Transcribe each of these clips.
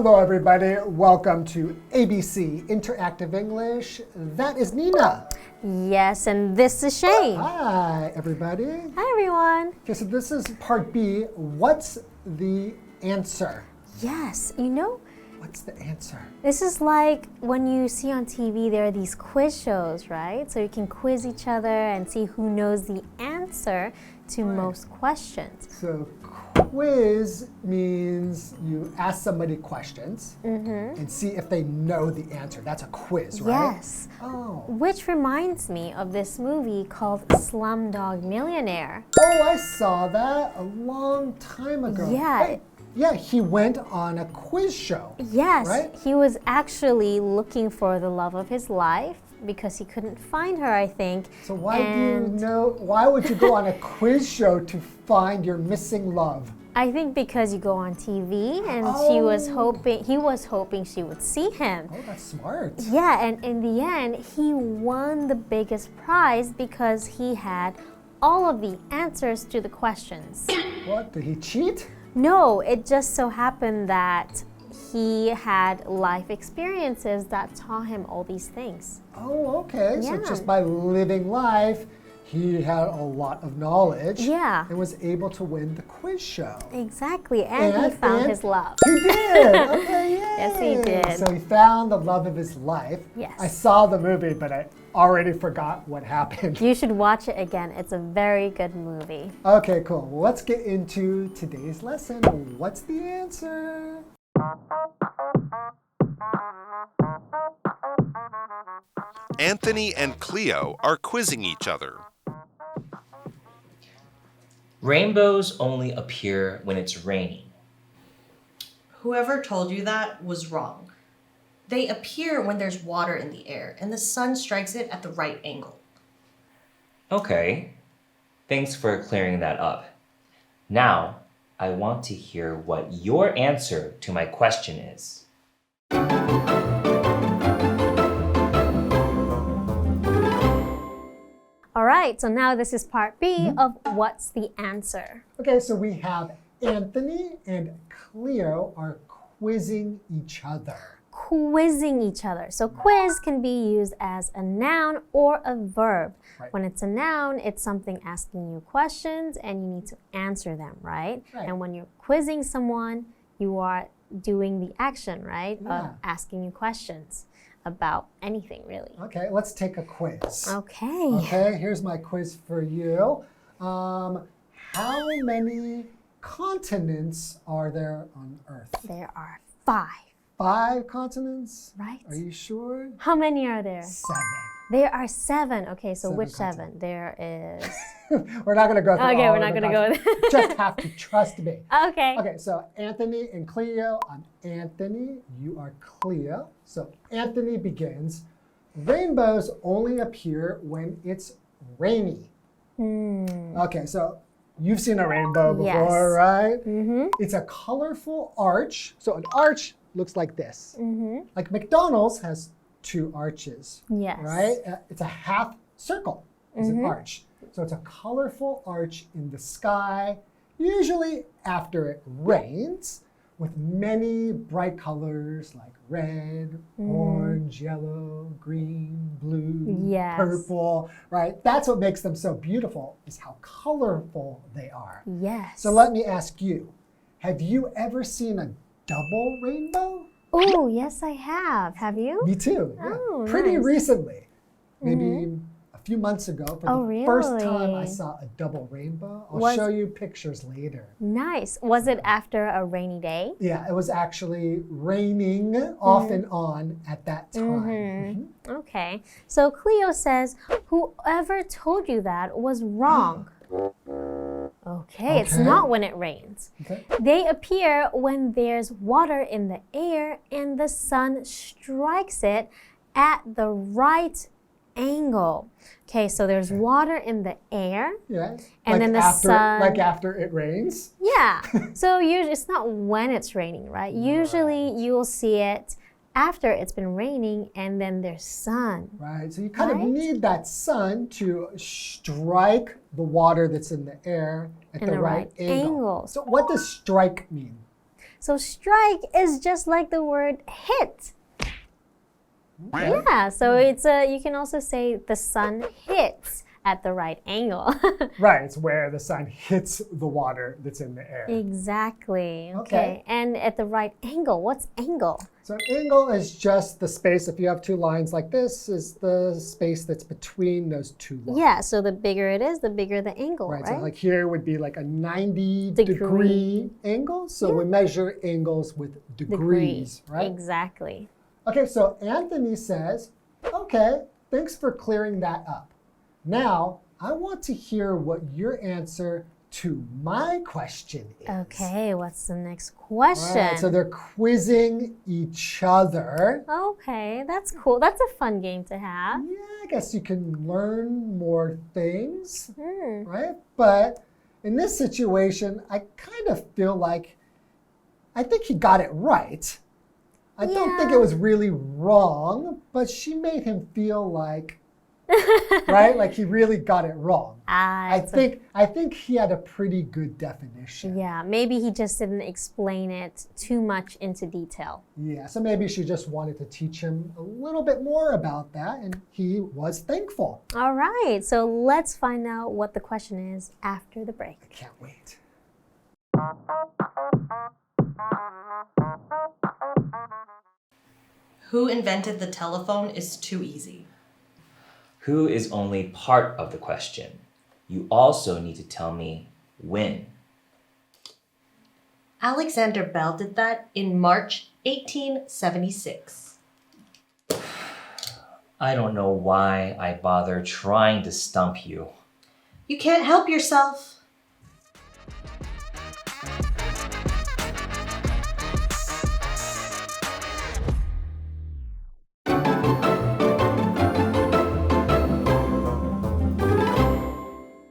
Hello, everybody. Welcome to ABC Interactive English. That is Nina. Yes, and this is Shane. Hi, everybody. Hi, everyone. Okay, so this is part B. What's the answer? Yes, What's the answer? this is like when you see on TV, there are these quiz shows, right? So you can quiz each other and see who knows the answer to most questions. So quiz means you ask somebody questions and see if they know the answer. That's a quiz, right? Yes. Oh. Which reminds me of this movie called Slumdog Millionaire. Oh, I saw that a long time ago. Yeah. Wait, yeah, he went on a quiz show. Yes, right? He was actually looking for the love of his life because he couldn't find her, I think. So why would you go on a quiz show to find your missing love? I think because you go on TV and he was hoping she would see him. Oh, that's smart. Yeah, and in the end, he won the biggest prize because he had all of the answers to the questions. What, did he cheat? No, it just so happened that he had life experiences that taught him all these things. Oh, okay. Yeah. So just by living life, he had a lot of knowledge. Yeah. And was able to win the quiz show. Exactly, and he found his love. He did. Okay, yay. Yes, he did. So he found the love of his life. Yes. I saw the movie, but I already forgot what happened. You should watch it again. It's a very good movie. Okay, cool. Well, let's get into today's lesson. What's the answer? Anthony and Cleo are quizzing each other. Rainbows only appear when it's raining. Whoever told you that was wrong. They appear when there's water in the air and the sun strikes it at the right angle. Okay, thanks for clearing that up. Now, I want to hear what your answer to my question is. All right, so now this is part B of What's the Answer? Okay, so we have Anthony and Cleo are quizzing each other. Quizzing each other. So quiz can be used as a noun or a verb. Right. When it's a noun, it's something asking you questions and you need to answer them, right? Right. And when you're quizzing someone, you are doing the action, right? Yeah. Of asking you questions about anything, really. Okay, let's take a quiz. Okay. Okay, here's my quiz for you. How many continents are there on Earth? There are 5. 5 continents? Right. Are you sure? How many are there? 7. There are 7. Okay, so 7 which continents. 7? There is... We're not going to go through Okay, all we're of not the going to go continents. there. Just have to trust me. Okay. Okay, so Anthony and Cleo. I'm Anthony. You are Cleo. So Anthony begins. Rainbows only appear when it's rainy. Okay, so you've seen a rainbow before, Yes. right? It's a colorful arch. So an arch looks like this. Like McDonald's has 2 arches, Yes. right? It's a half circle is an arch. So it's a colorful arch in the sky, usually after it rains, with many bright colors like red, orange, yellow, green, blue, Yes. purple, right? That's what makes them so beautiful, is how colorful they are. Yes. So let me ask you, have you ever seen a double rainbow? Oh, yes, I have. Have you? Me too. Yeah. Oh, Pretty nice. recently. Maybe a few months ago. For Oh, the first time I really? saw a double rainbow. I'll show you pictures later. Nice. Was it after a rainy day? Yeah, it was actually raining off and on at that time. Okay. So Cleo says, whoever told you that was wrong. Okay, it's Okay. not when it rains. Okay. They appear when there's water in the air and the sun strikes it at the right angle. Okay, so there's water in the air. Yeah. And then the sun- Like after it rains. Yeah. So usually it's not when it's raining, right? Usually you'll see it after it's been raining and then there's sun. Right. So you kind of Right? need that sun to strike the water that's in the air at In the the right right angle. So what does strike mean? So strike is just like the word hit. Yeah, so it's you can also say the sun hits at the right angle. Right, it's where the sun hits the water that's in the air. Exactly. Okay. And at the right angle, what's angle? So an angle is just the space, if you have two lines like this, is the space that's between those two lines. Yeah, so the bigger it is, the bigger the angle, Right, right? so like here would be like a 90-degree angle. So we measure angles with degrees, right? Exactly. Okay, so Anthony says, okay, thanks for clearing that up. Now, I want to hear what your answer to my question is. Okay, what's the next question? All right, so they're quizzing each other. Okay, that's cool. That's a fun game to have. Yeah, I guess you can learn more things, right? But in this situation, I kind of feel like I think he got it right. I don't think it was really wrong, but she made him feel like, right? Like he really got it wrong. I think he had a pretty good definition. Yeah, maybe he just didn't explain it too much into detail. Yeah, so maybe she just wanted to teach him a little bit more about that, and he was thankful. All right, so let's find out what the question is after the break. I can't wait. Who invented the telephone is too easy. Who is only part of the question. You also need to tell me when. Alexander Bell did that in March 1876. I don't know why I bother trying to stump you. You can't help yourself.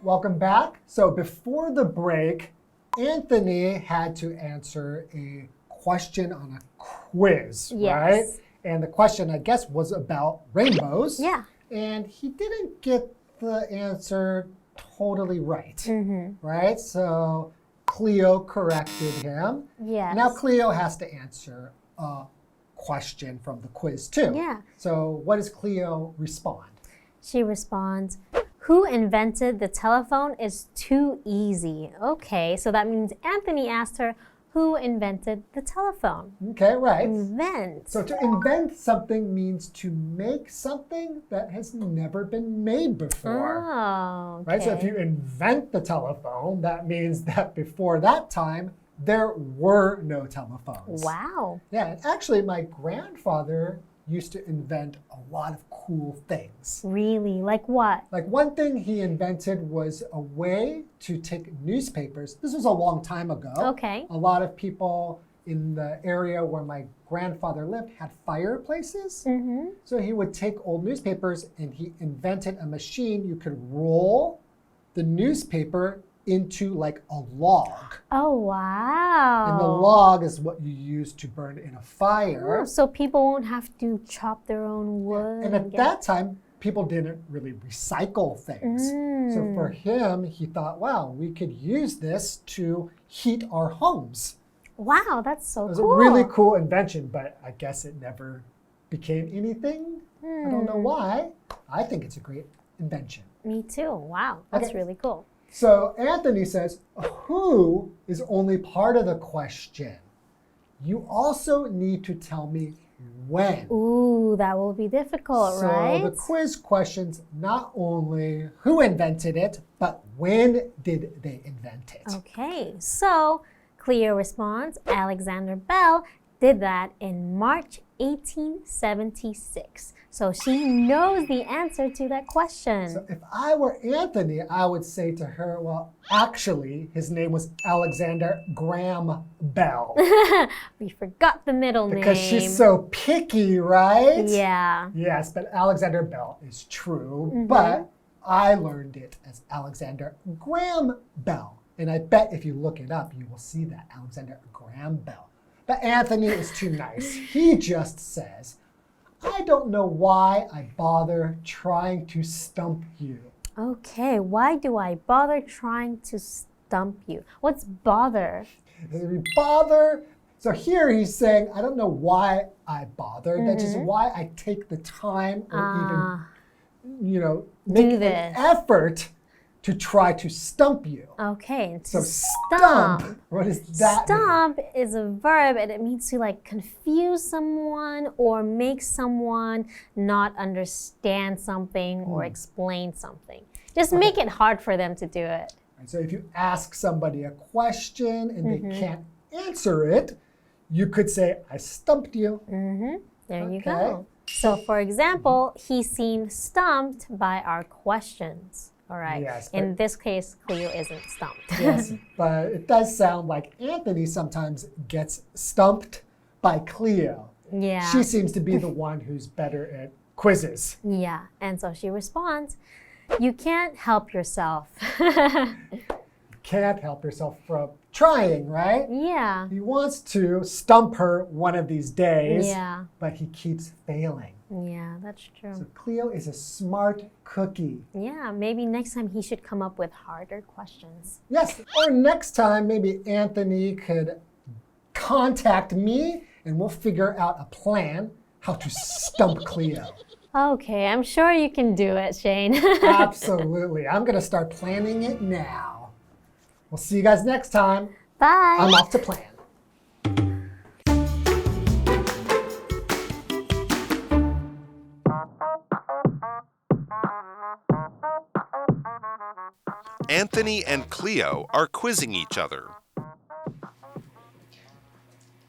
Welcome back. So before the break, Anthony had to answer a question on a quiz, right? And the question, I guess, was about rainbows. Yeah. And he didn't get the answer totally right, right? So Cleo corrected him. Yes. Now Cleo has to answer a question from the quiz too. Yeah. So what does Cleo respond? She responds, who invented the telephone is too easy. Okay, so that means Anthony asked her, who invented the telephone? Okay, right. Invent. So to invent something means to make something that has never been made before. Oh, okay. Right? So if you invent the telephone, that means that before that time, there were no telephones. Wow. Yeah, and actually my grandfather used to invent a lot of cool things. Really? Like what? Like one thing he invented was a way to take newspapers. This was a long time ago. Okay. A lot of people in the area where my grandfather lived had fireplaces. So he would take old newspapers and he invented a machine. You could roll the newspaper into like a log. Oh, wow. And the log is what you use to burn in a fire. Oh, so people won't have to chop their own wood. And at that time, people didn't really recycle things. So for him, he thought, wow, we could use this to heat our homes. Wow, that's so It was cool. a really cool invention, but I guess it never became anything. I don't know why. I think it's a great invention. Me too. Wow, that's really cool. So Anthony says, who is only part of the question? You also need to tell me when. Ooh, that will be difficult, right? So the quiz question's not only who invented it, but when did they invent it? Okay, so Cleo responds, Alexander Bell did that in March 1876. So she knows the answer to that question. So if I were Anthony, I would say to her, well, actually, his name was Alexander Graham Bell. We forgot the middle name. Because she's so picky, right? Yeah. Yes, but Alexander Bell is true. But I learned it as Alexander Graham Bell. And I bet if you look it up, you will see that, Alexander Graham Bell. But Anthony is too nice. He just says, I don't know why I bother trying to stump you. Okay, why do I bother trying to stump you? What's bother? Bother So here he's saying, I don't know why I bothered. That's just why I take the time or even, make an effort to try to stump you. Okay, So stump, what does that Stump is a verb and it means to like confuse someone or make someone not understand something or explain something. Just make it hard for them to do it. mean? So if you ask somebody a question and they can't answer it, you could say, I stumped you. There you go. So for example, he seemed stumped by our questions. All right. Yes, In this case, Cleo isn't stumped. Yes, but it does sound like Anthony sometimes gets stumped by Cleo. Yeah. She seems to be the one who's better at quizzes. Yeah. And so she responds, you can't help yourself. Can't help herself from trying, right? Yeah. He wants to stump her one of these days, Yeah. but he keeps failing. Yeah, that's true. So Cleo is a smart cookie. Yeah, maybe next time he should come up with harder questions. Yes, or next time maybe Anthony could contact me and we'll figure out a plan how to stump Cleo. Okay, I'm sure you can do it, Shane. Absolutely. I'm going to start planning it now. We'll see you guys next time. Bye. I'm off to plan. Anthony and Cleo are quizzing each other.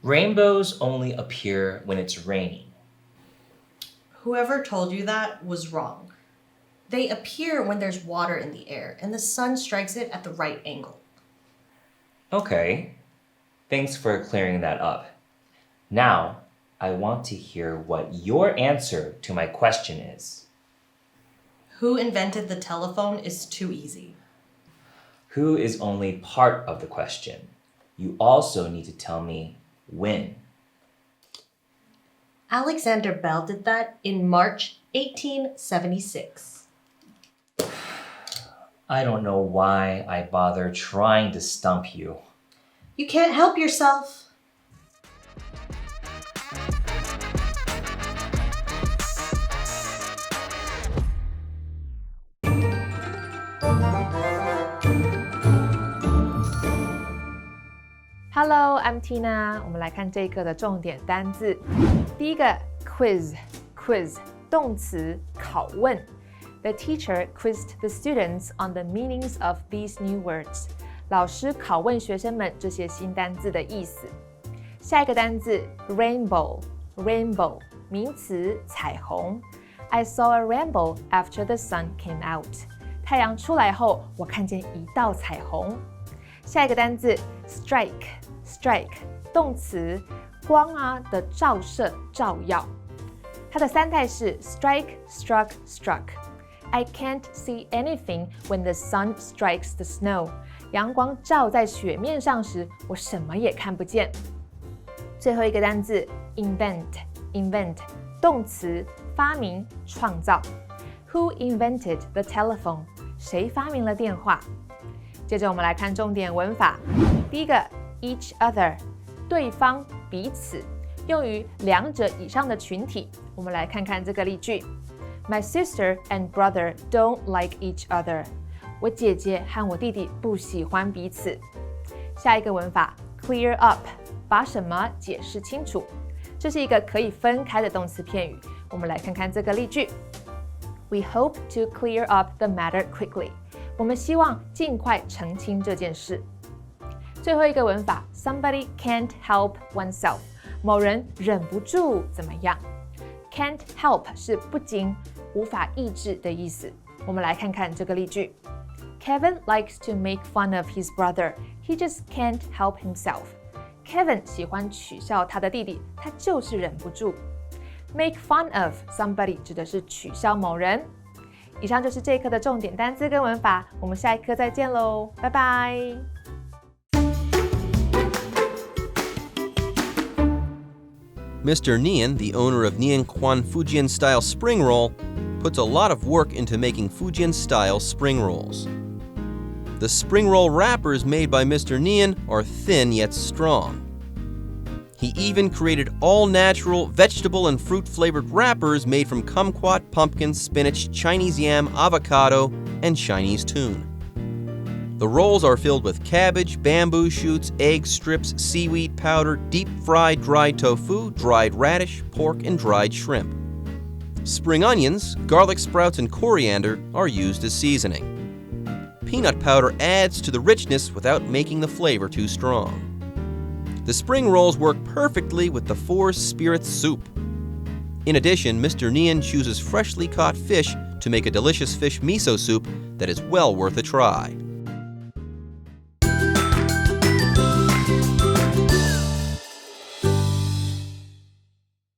Rainbows only appear when it's raining. Whoever told you that was wrong. They appear when there's water in the air and the sun strikes it at the right angle. Okay, thanks for clearing that up. Now, I want to hear what your answer to my question is. Who invented the telephone is too easy. Who is only part of the question. You also need to tell me when. Alexander Bell did that in March 1876. I don't know why I bother trying to stump you. You can't help yourself. Hello, I'm Tina. 我们来看这一课的重点单字。第一个 quiz， 动词拷问。The teacher quizzed the students on the meanings of these new words. 老师拷问学生们这些新单字的意思。下一个单字 rainbow， 名词彩虹。I saw a rainbow after the sun came out. 太阳出来后，我看见一道彩虹。下一个单字 strike， 动词光的照射、照耀。它的三态是 strike, struck, struck. I can't see anything when the sun strikes the snow. 阳光照在雪面上时，我什么也看不见。最后一个单字 invent， 动词发明、创造。Who invented the telephone? 谁发明了电话？接着我们来看重点文法。第一个 each other， 对方、彼此，用于两者以上的群体。我们来看看这个例句。My sister and brother don't like each other. 我姐姐和我弟弟不喜欢彼此。下一个文法 clear up， 把什么解释清楚。这是一个可以分开的动词片语。我们来看看这个例句。We hope to clear up the matter quickly. 我们希望尽快澄清这件事。最后一个文法 somebody can't help oneself， 某人忍不住怎么样。Can't help 是不经、无法抑制的意思。我们来看看这个例句。Kevin likes to make fun of his brother. He just can't help himself. Kevin 喜欢取笑他的弟弟，他就是忍不住。Make fun of somebody 指的是取笑某人。以上就是这一课的重点单词跟文法，我们下一课再见喽，拜拜。Mr. Nian, the owner of Nian Quan Fujian-Style spring roll, puts a lot of work into making Fujian-Style spring rolls. The spring roll wrappers made by Mr. Nian are thin yet strong. He even created all-natural vegetable and fruit-flavored wrappers made from kumquat, pumpkin, spinach, Chinese yam, avocado, and Chinese tune. The rolls are filled with cabbage, bamboo shoots, egg strips, seaweed powder, deep-fried dried tofu, dried radish, pork, and dried shrimp. Spring onions, garlic sprouts, and coriander are used as seasoning. Peanut powder adds to the richness without making the flavor too strong. The spring rolls work perfectly with the Four Spirits soup. In addition, Mr. Nian chooses freshly caught fish to make a delicious fish miso soup that is well worth a try.